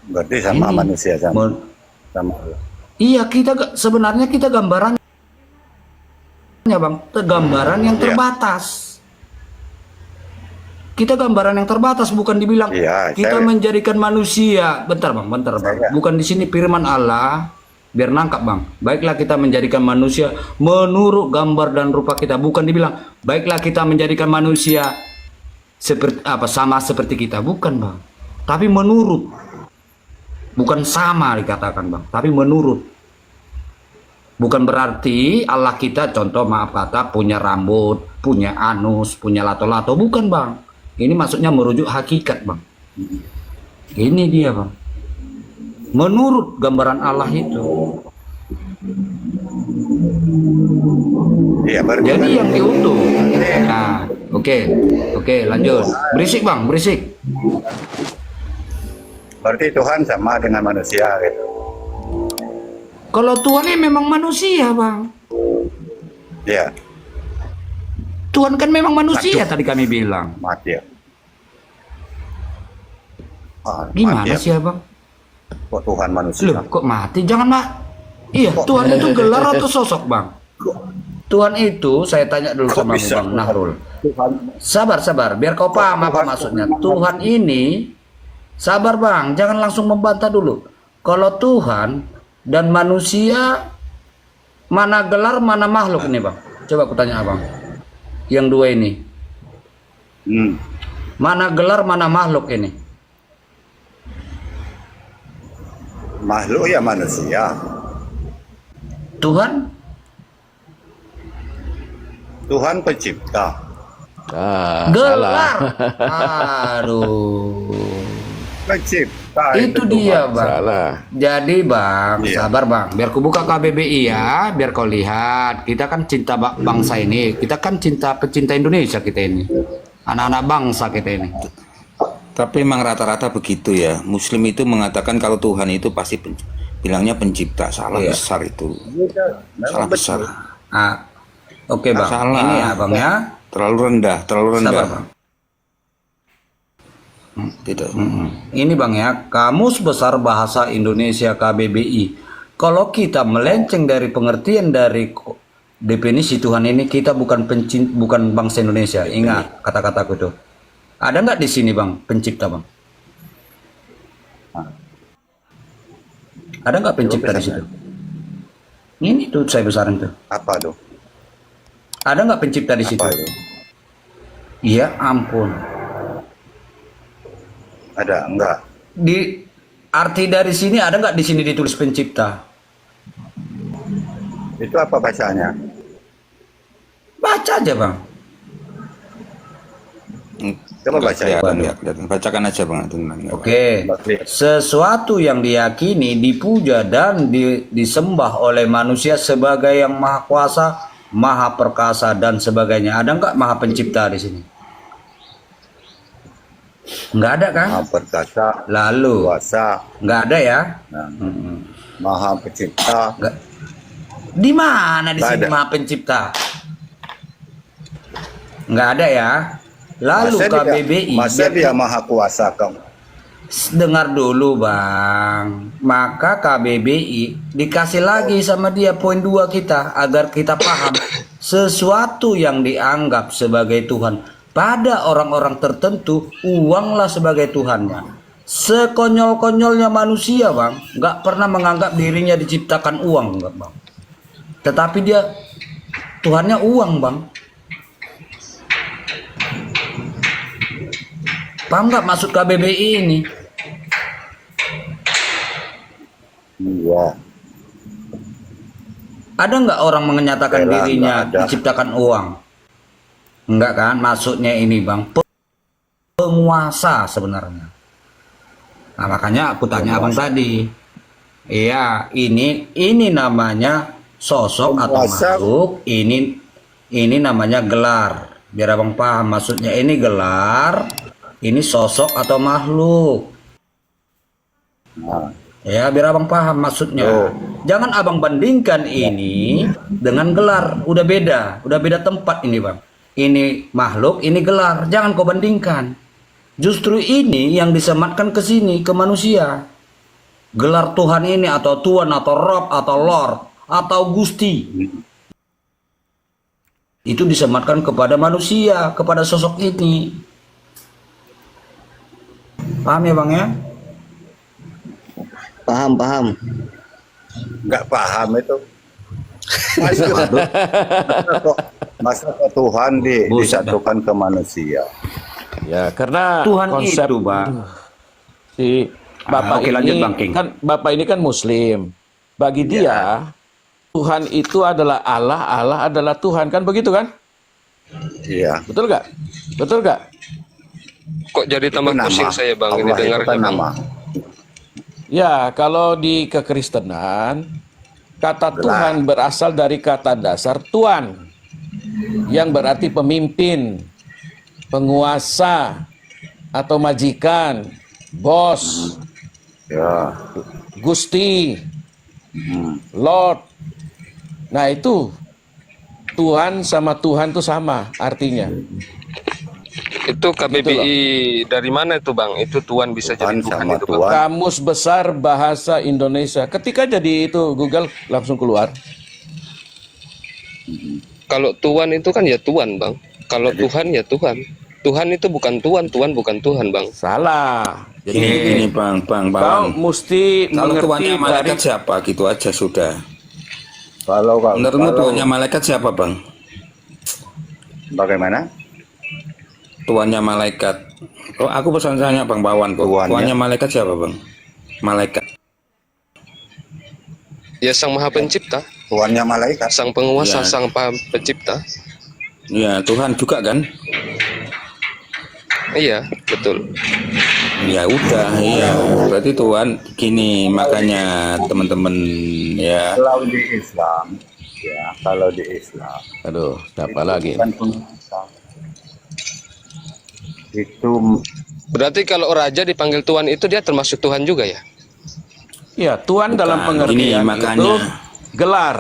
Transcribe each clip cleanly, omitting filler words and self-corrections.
Berarti sama Ini manusia sama men- sama Allah. iya, sebenarnya kita gambarannya bang, gambaran yang Iya, terbatas. Kita gambaran yang terbatas, bukan dibilang iya. kita menjadikan manusia. Bentar bang. Saya, Bukan di sini firman Allah, biar nangkap bang. Baiklah kita menjadikan manusia menurut gambar dan rupa kita. Bukan dibilang, baiklah kita menjadikan manusia seperti apa, sama seperti kita. Bukan bang. Tapi menurut, bukan sama dikatakan bang. Tapi menurut. Bukan berarti Allah kita, contoh maaf kata, punya rambut, punya anus, punya lato-lato. Bukan bang. Ini maksudnya merujuk hakikat bang. Ini dia bang. Menurut gambaran Allah itu. iya berarti Jadi kan yang diutuh. Nah, oke, lanjut. Berisik bang, berisik. berarti Tuhan sama dengan manusia gitu. Kalau Tuhan ini memang manusia bang. Iya, Tuhan kan memang manusia aduh, tadi kami bilang. mati ya. Ah, Gimana mati ya. sih abang? Kok Tuhan manusia? Loh, kok mati? Jangan mak. Iya, Kok- Tuhan itu gelar atau sosok bang? Tuhan itu, saya tanya dulu Kok sama bisa? Bang Nahrul. Tuhan, Sabar, biar kau paham apa maksudnya. Tuhan ini, sabar bang, jangan langsung membantah dulu. Kalau Tuhan dan manusia, mana gelar, mana makhluk ini bang? Coba aku tanya abang. Yang dua ini, hmm, mana gelar, mana makhluk ini? makhluk ya manusia. Tuhan? Tuhan pencipta. Ah, Gelar. salah. Aduh. Pencipta Itu dia Tuhan. bang. Salah. Jadi bang, Iya. sabar bang. Biar ku buka KBBI ya, biar kau lihat. Kita kan cinta bangsa ini. Kita kan pecinta Indonesia kita ini. Anak-anak bangsa kita ini. Tapi memang rata-rata begitu ya. Muslim itu mengatakan kalau Tuhan itu pasti bilangnya pencipta. Salah Iya. besar itu. Memang Salah besar. Ah, oke bang. Salah. Ini ya bang ya. Terlalu rendah, terlalu Sabar rendah. bang. Tidak. Ini bang ya, Kamus Besar Bahasa Indonesia KBBI. Kalau kita melenceng dari pengertian dari definisi Tuhan ini, kita bukan bangsa Indonesia. Ingat kata-kataku itu. Ada nggak di sini bang pencipta bang? Ada nggak pencipta di situ? Ini tuh saya besarin tuh. Apa tuh? Ada nggak pencipta di situ? Apa itu? Iya ampun. Ada enggak? Di arti dari sini ada nggak di sini ditulis pencipta? Itu apa bacanya? Baca aja bang. Coba baca ya. Kelihatan. Bacakan aja bang. Oke. Sesuatu yang diyakini, dipuja dan disembah oleh manusia sebagai yang maha kuasa, maha perkasa dan sebagainya. Ada nggak maha pencipta di sini? Nggak ada kan? Maha perkasa, Lalu kuasa, nggak ada ya? nah, maha pencipta. Nggak. Di mana di Nggak sini ada. maha pencipta? Nggak ada ya. Lalu KBBI Masa dia maha kuasa kamu? dengar dulu bang, maka KBBI dikasih lagi sama dia poin 2 kita agar kita paham sesuatu yang dianggap sebagai Tuhan pada orang-orang tertentu, uanglah sebagai Tuhannya. Sekonyol-konyolnya manusia bang, nggak pernah menganggap dirinya diciptakan uang enggak bang, tetapi dia Tuhannya uang bang. Paham nggak maksud KBBI ini? Iya. Ada nggak orang menyatakan Bela, dirinya nggak ada. diciptakan uang? Enggak kan? Maksudnya ini bang, penguasa sebenarnya. Nah makanya aku tanya abang tadi. Iya, ini namanya sosok atau Penguasa. makhluk. Ini namanya gelar. Biar abang paham. Maksudnya ini gelar, ini sosok atau makhluk. Nah, Ya, biar abang paham maksudnya. Oh. Jangan abang bandingkan ini dengan gelar. Udah beda tempat ini bang. Ini makhluk, ini gelar. Jangan kau bandingkan. Justru ini yang disematkan ke sini, ke manusia. gelar Tuhan ini atau Tuhan atau Rob atau Lord atau Gusti itu disematkan kepada manusia, kepada sosok ini. Paham ya Bang ya? Paham. Nggak paham itu. Masa kok Tuhan Buset dah. disatukan ke manusia? Ya, karena Tuhan konsep itu Bang. si Bapak Oke, ini lanjut, Bang King. kan Bapak ini kan Muslim. Bagi dia Tuhan itu adalah Allah, Allah adalah Tuhan, kan begitu kan? Iya. Betul nggak? Betul nggak? Kok jadi tambah Itu pusing nama. saya bang ini Allah itu dengarnya kan bang. nama. Ya, kalau di kekristenan kata Tuhan berasal dari kata dasar Tuan, yang berarti pemimpin, penguasa, atau majikan, bos, Ya. Gusti, Lord. Nah itu Tuhan sama Tuhan itu sama artinya. Itu KBBI dari mana itu bang? Itu Tuhan bisa Tuhan jadi Tuhan sama itu bang. Tuhan. Kamus Besar Bahasa Indonesia. Ketika jadi itu Google langsung keluar. Kalau Tuhan itu kan ya Tuhan bang. Kalau Tuhan ya Tuhan. Tuhan itu bukan Tuhan, Tuhan bukan Tuhan bang. Salah. Jadi Ini Bang kau Wawan. mesti Kalau mengerti tuannya dari malaikat siapa? Gitu aja sudah. Kalau Menurutmu tuannya malaikat siapa Bang? bagaimana? Tuannya malaikat. Oh, aku pesan tanya Bang Wawan kok. Tuannya? Tuannya malaikat siapa Bang? Malaikat. Ya Sang Maha Pencipta, Tuannya malaikat. Sang Penguasa, Ya. Sang Pencipta. Ya, Tuhan juga kan? Iya betul. Ya udah, iya. Berarti Tuhan gini, makanya teman-teman ya. Kalau di Islam, ya kalau di Islam aduh, siapa lagi? bukan penguasa. Itu Berarti kalau raja dipanggil Tuhan itu dia termasuk Tuhan juga ya? Ya, Tuhan dalam Bukan, pengertian gini, makanya. itu gelar.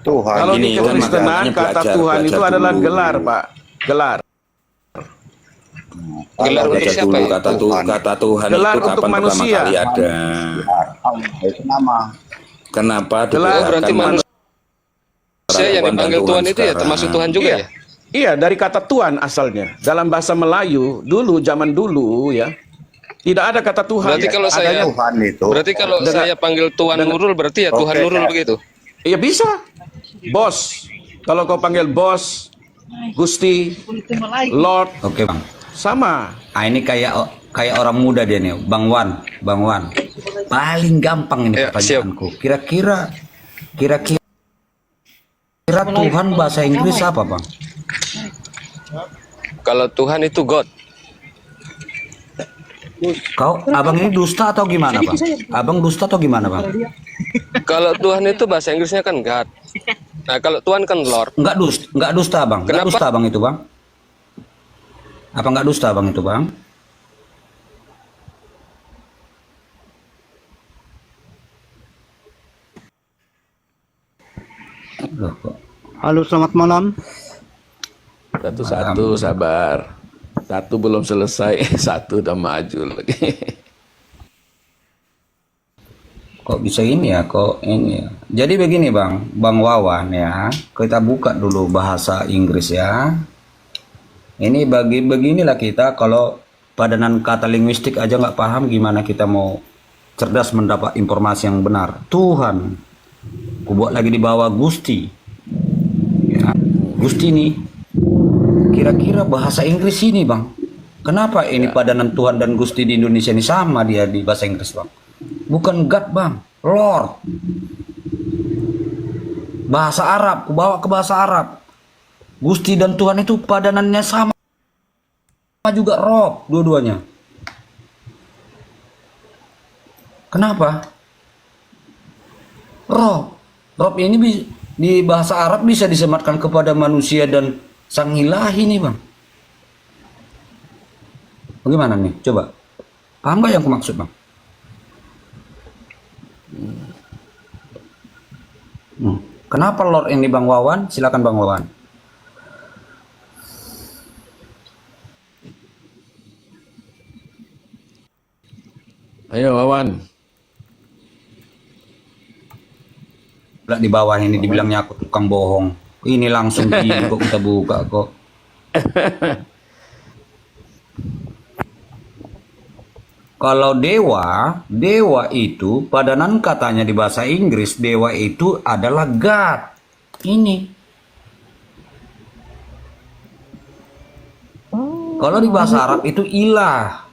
Tuhan. Kalau gini, di Tuhan kekristenan makanya kata belajar- Tuhan belajar itu adalah dulu. gelar, Pak. Gelar. Gelar Kalau untuk Belajar siapa dulu ya? kata Tuhan Gelar itu untuk kapan pertama manusia. kali ada. Allah itu nama. Kenapa Gelar Oh, berarti dibedakan manusia yang Tuhan dan dipanggil Tuhan itu ya sekarang? termasuk Tuhan juga Iya. ya? Iya, dari kata Tuhan asalnya. Dalam bahasa Melayu, dulu zaman dulu ya, tidak ada kata Tuhan. Berarti kalau saya Adanya- Tuhan itu. Berarti kalau Dengan- saya panggil Tuan dengan- Nurul berarti ya Tuhan Oke, Nurul ya. begitu. Iya bisa. Bos. Kalau kau panggil bos, Gusti, Lord, Oke Bang. sama. Ah ini kayak orang muda dia nih, Bang Wan. Paling gampang ini Ya, pertanyaanku. Kira-kira Tuhan bahasa Inggris apa, Bang? Kalau Tuhan itu God. Abang ini dusta atau gimana, Bang? Abang dusta atau gimana, Bang? Kalau Tuhan itu bahasa Inggrisnya kan God. Nah, kalau Tuhan kan Lord. Enggak dusta, Bang. Enggak Kenapa? dusta, Bang itu, Bang. Apa enggak dusta, Bang itu, Bang? Loh, kok. Halo, selamat malam. Satu-satu sabar. Satu belum selesai, satu udah maju lagi. Kok bisa ini ya, kok ini ya. Jadi begini Bang Wawan ya, kita buka dulu bahasa Inggris ya. Ini beginilah kita kalau padanan kata linguistik aja nggak paham, gimana kita mau cerdas mendapat informasi yang benar. Tuhan, ku buat lagi di bawah Gusti. Ya, Gusti nih, kira-kira bahasa Inggris ini Bang. Kenapa ini padanan Tuhan dan Gusti di Indonesia ini sama dia di bahasa Inggris Bang? Bukan God Bang, Lord. Bahasa Arab, ku bawa ke bahasa Arab. Gusti dan Tuhan itu padanannya sama juga, Rob, dua-duanya. Kenapa? Rob ini di bahasa Arab bisa disematkan kepada manusia dan sang ilahi nih Bang. Bagaimana nih? Coba. Paham gak yang aku maksud Bang? Kenapa Lord ini Bang Wawan? Silakan Bang Wawan. Ayo Wawan. Di bawah ini dibilangnya aku tukang bohong. Ini langsung gini kok kita buka kok. Kalau dewa itu padanan katanya di bahasa Inggris, dewa itu adalah God. Ini. Kalau di bahasa Arab itu ilah.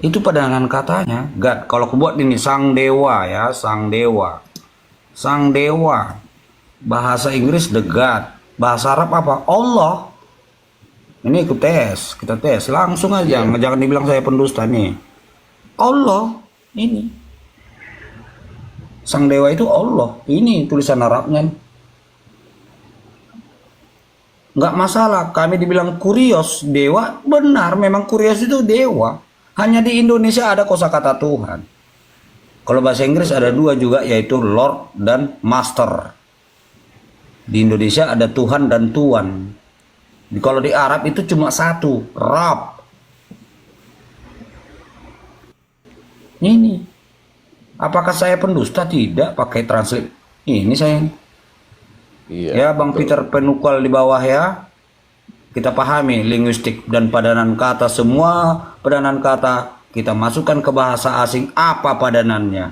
Itu padanan katanya God. Kalau aku buat ini sang dewa ya, sang dewa. Sang dewa. Bahasa Inggris the God. Bahasa Arab apa? Allah. Ini ikut tes, kita tes langsung aja, jangan dibilang saya pendusta nih. Allah, ini. Sang dewa itu Allah. Ini tulisan Arabnya. Nggak masalah, kami dibilang kurios, dewa, benar memang kurios itu dewa. Hanya di Indonesia ada kosakata Tuhan. Kalau bahasa Inggris ada dua juga, yaitu Lord dan Master. Di Indonesia ada Tuhan dan Tuan. Kalau di Arab itu cuma satu, Rab. Ini. Apakah saya pendusta? Tidak, pakai translate. Ini saya. Iya, Ya, Bang Peter penukal di bawah ya. Kita pahami linguistik dan padanan kata, semua padanan kata kita masukkan ke bahasa asing, apa padanannya.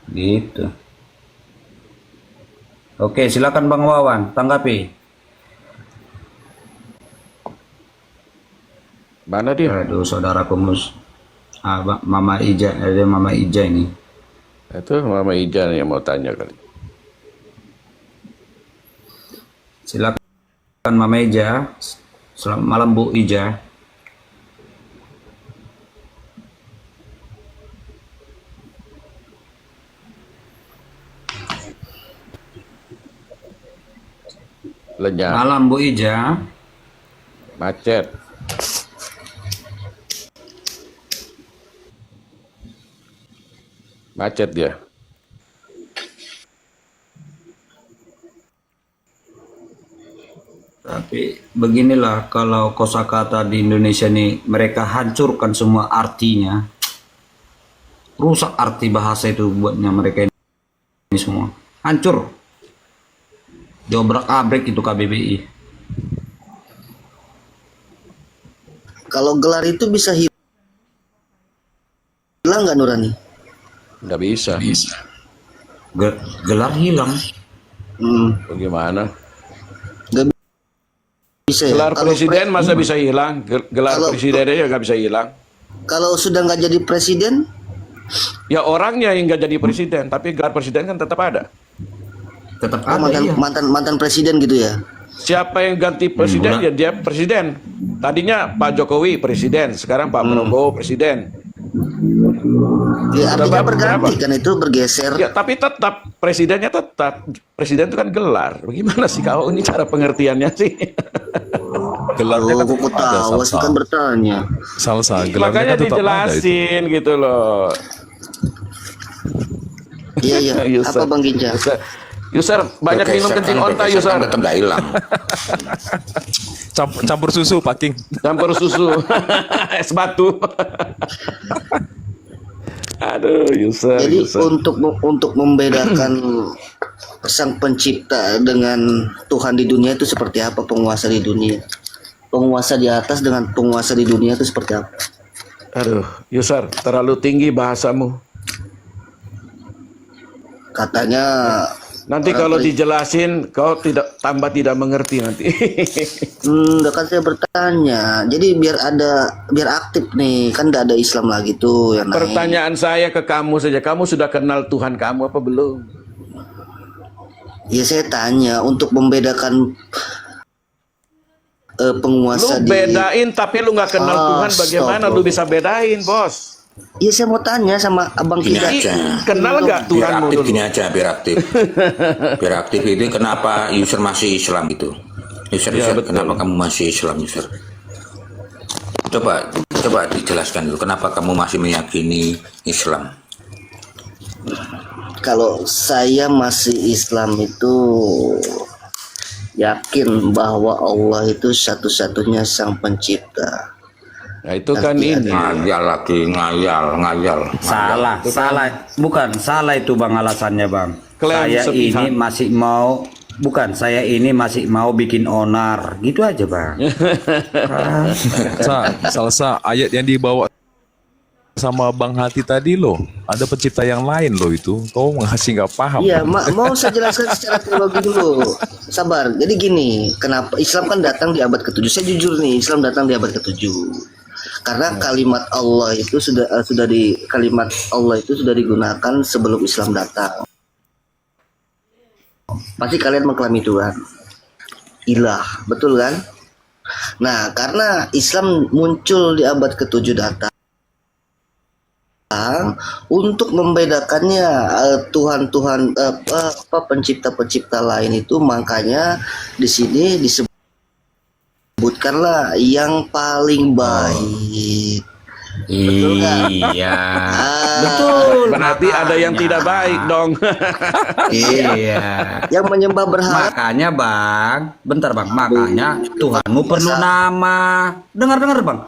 Gitu. Oke, silakan Bang Wawan, tanggapi. Mana dia? Aduh, saudara kumus. Mama Ija, ada Mama Ija ini. Itu Mama Ijan yang mau tanya kali. Silakan Mama Ija. Selamat malam Bu Ija. Lenyap. Malam Bu Ija. Macet. Macet dia. Tapi beginilah, kalau kosakata di Indonesia nih mereka hancurkan semua artinya. Rusak arti bahasa itu buatnya mereka ini semua. Hancur. Diobrak-abrik itu KBBI. Kalau gelar itu bisa hilang nggak Nurani? Nggak bisa. Gelar hilang. Bagaimana? Nggak bisa ya? Gelar Kalau presiden masa bisa hilang? Gelar Kalau- presiden aja nggak bisa hilang. Kalau sudah nggak jadi presiden, Ya orangnya yang nggak jadi presiden, tapi gelar presiden kan tetap ada. Tetap oh, ada iya. mantan presiden gitu ya? Siapa yang ganti presiden ya dia presiden. Tadinya Pak Jokowi presiden, sekarang Pak Prabowo presiden. Ya artinya Berapa? berganti kan, itu bergeser. Ya tapi tetap presidennya tetap. Presiden itu kan gelar. Bagaimana sih kau ini cara pengertiannya sih? Gelarnya Oh, kan kok tetap ada, tahu sih kan bertanya. Salsa, gelarnya Makanya kan tetap ada itu. dijelasin gitu loh. Iya iya. User. Apa Bang Ginja? User banyak minum kencing onta user. Tetap nggak hilang. Campur susu, packing. Campur susu. Es batu. Aduh, user. Jadi user. untuk membedakan sang pencipta dengan Tuhan di dunia itu seperti apa, penguasa di dunia? Penguasa di atas dengan penguasa di dunia itu seperti apa? Aduh, user terlalu tinggi bahasamu. Katanya Nanti kalau dijelasin kau tidak mengerti nanti. kan saya bertanya. Jadi biar aktif nih, kan nggak ada Islam lagi tuh yang naik. Pertanyaan saya ke kamu saja, kamu sudah kenal Tuhan kamu apa belum? Ya saya tanya untuk membedakan penguasa Lu bedain tapi lu nggak kenal Tuhan, bagaimana lu astagfirullah. bisa bedain, bos? Iya saya mau tanya sama Abang Gini Kida. aja. Kenal nggak Biar Tuhanmu aktif dulu? gini aja, biar aktif. Biar aktif itu kenapa user masih Islam itu? User, Ya, betul. kenapa kamu masih Islam user? Coba dijelaskan dulu kenapa kamu masih meyakini Islam. Kalau saya masih Islam itu yakin bahwa Allah itu satu-satunya sang pencipta. Nah, itu kan ini. Ngayal lagi, ngayal. Salah. Bukan, salah itu Bang alasannya Bang. Klaim Saya sepihak. ini masih mau, bukan, saya ini masih mau bikin onar. Gitu aja Bang. Salsa ayat yang dibawa sama Bang Hati tadi loh. Ada pencipta yang lain loh itu. Kau ngasih nggak paham. Iya, mau saya jelaskan secara teologi dulu. Sabar. Jadi gini, kenapa Islam kan datang di abad ke-7? Saya jujur nih, Islam datang di abad ke-7. Karena kalimat Allah itu kalimat Allah itu sudah digunakan sebelum Islam datang. Pasti kalian mengklaim Tuhan ilah, betul kan? Nah, karena Islam muncul di abad ke-7 datang untuk membedakannya Tuhan-Tuhan pencipta-pencipta lain itu, makanya di sini disebutkanlah yang paling baik. Betul nggak? Iya. Betul. Berarti ada yang tidak baik dong. Iya. Yang menyembah berhala. Makanya Bang, bentar Bang, makanya Tuhanmu perlu nama. Dengar Bang.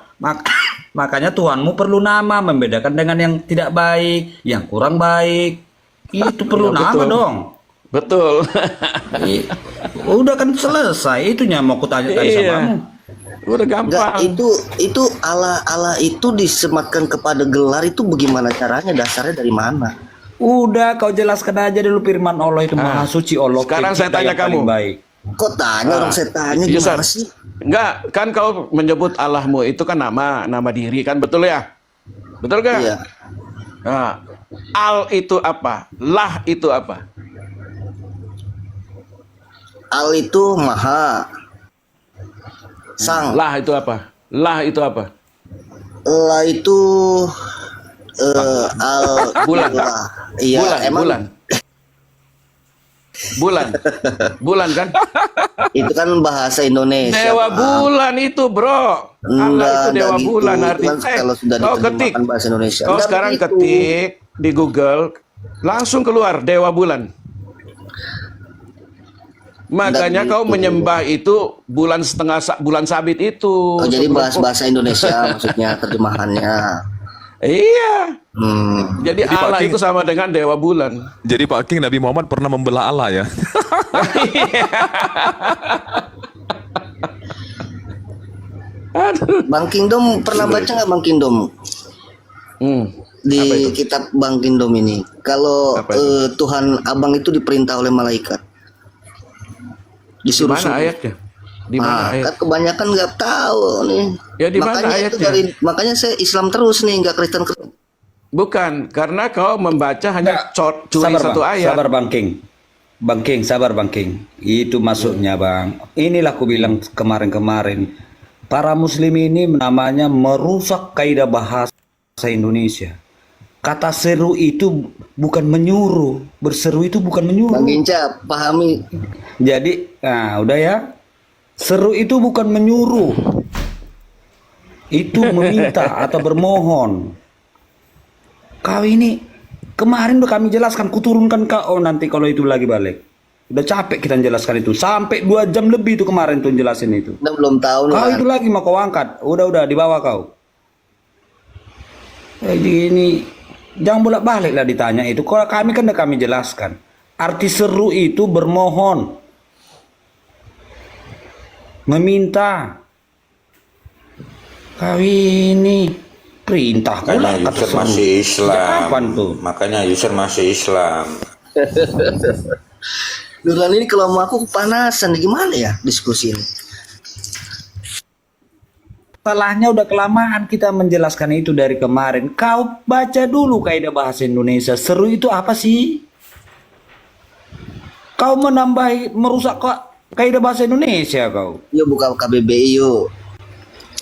Makanya Tuhanmu perlu nama, membedakan dengan yang tidak baik, yang kurang baik. Itu perlu nama betul. dong. Betul. Udah kan selesai, itunya mau kutanya-tanya sama kamu. Udah gampang. Enggak, itu Allah itu disematkan kepada gelar itu bagaimana caranya, dasarnya dari mana? Udah kau jelaskan aja dulu firman Allah itu maha suci Allah. Sekarang saya pencipta tanya yang paling kamu. baik. Kok tanya orang saya tanya Iya, gimana Sar. sih? Enggak, kan kau menyebut Allahmu itu kan nama diri kan, betul ya? Betul gak? Iya. Nah, al itu apa? Lah itu apa? Al itu maha. Sang. Lah itu apa? Lah itu apa? La itu al Bulan. lah. Iya, Bulan kan? Itu kan bahasa Indonesia. Dewa Bang. bulan itu, bro. Allah itu dewa enggak bulan gitu. artinya. Kan kalau sudah Kau ketik. diterjemahkan bahasa Indonesia. Kau Enggak sekarang begitu. ketik di Google, langsung keluar dewa bulan. Makanya Enggak kau begitu. menyembah itu bulan setengah bulan sabit itu. Oh, jadi Sebelum- bahasa Indonesia maksudnya terjemahannya. Iya. Hmm. Jadi Jadi Pak Allah King- itu sama dengan dewa bulan. Jadi Pak King, Nabi Muhammad pernah membelah Allah ya. Bang Kingdom pernah baca nggak Bang Kingdom Hmm. di Apa itu? kitab Bang Kingdom ini? Kalau Apa itu? Tuhan Abang itu diperintah oleh malaikat, Di disuruh mana ayatnya? Di mana ayat? Kan kebanyakan nggak tahu nih. Ya, di mana makanya itu ayatnya? makanya saya Islam terus nih, nggak Kristen. Bukan, karena kau membaca hanya curi Sabar, satu Bang. ayat. Sabar Bang King. Bang King, sabar Bang King. Itu masuknya Bang. Inilah aku bilang kemarin-kemarin. Para muslim ini namanya merusak kaidah bahasa Indonesia. Kata seru itu bukan menyuruh. Berseru itu bukan menyuruh. Bang Ginca, pahami. Jadi, nah udah ya. Seru itu bukan menyuruh. Itu meminta atau bermohon. Kau ini kemarin udah kami jelaskan, kuturunkan kau nanti kalau itu lagi balik. Udah capek kita jelaskan itu. Sampai 2 jam lebih itu kemarin tuh jelasin itu. Kita belum tahu nih. Kau Bang. itu lagi mau kau angkat. Udah dibawa kau. Jadi ini jangan bolak-balik lah ditanya itu. Kalau kami kan udah kami jelaskan. Arti seru itu bermohon, meminta. Kau ini perintah pula Makanya kata user seru. masih Islam. Kapan tuh? Makanya user masih Islam. Duran ini kalau mau aku kepanasan, gimana ya diskusi ini? Salahnya udah kelamaan kita menjelaskan itu dari kemarin. Kau baca dulu kaidah bahasa Indonesia. Seru itu apa sih? Kau menambahi, merusak kaidah bahasa Indonesia kau. Yuk buka KBBI yuk.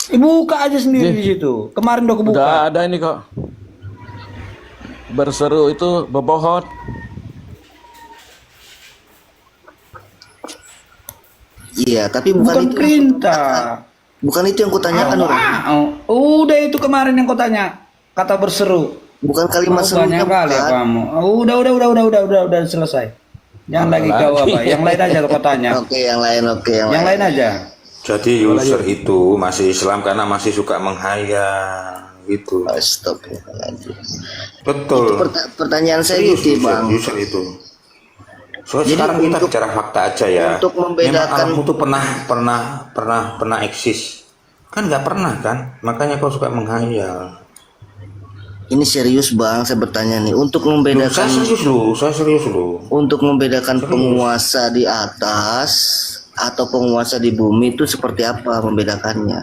Buka aja sendiri di situ. Kemarin udah kebuka. Udah ada ini kok. Berseru itu bebohot. Iya, tapi Bukan bukan itu. perintah. Bukan itu yang kutanyakan orang. Udah itu kemarin yang kau tanya. Kata berseru. Bukan kalimat serunya Banyak kali bukan. kamu. Udah selesai. Jangan lagi kau apa. Yang lain aja kau tanya. Oke, yang lain oke, yang Yang lain aja. Jadi user itu masih Islam karena masih suka menghayal gitu. Astagfirullahaladzim. Betul. Pertanyaan saya Serius, gitu bang. user itu. So, Jadi sekarang kita untuk- bicara fakta aja ya. untuk membedakan- Memang Allahmu tuh pernah eksis. Kan nggak pernah kan? Makanya kau suka menghayal. Ini serius bang, saya bertanya nih. Untuk Loh, membedakan, saya serius loh. untuk membedakan penguasa di atas atau penguasa di bumi itu seperti apa membedakannya?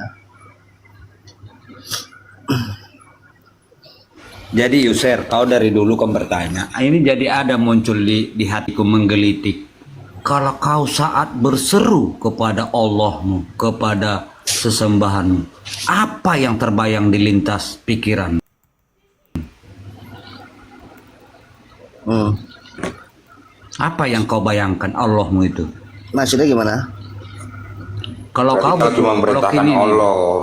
Jadi user, kau dari dulu kau bertanya. Ini jadi ada muncul di hatiku menggelitik. Kalau kau saat berseru kepada Allahmu, kepada sesembahanmu, apa yang terbayang di lintas pikiran? Apa yang kau bayangkan Allahmu itu? Maksudnya gimana? Kalau kau Kita cuma betul-betul memberitakan ini nih, Allah.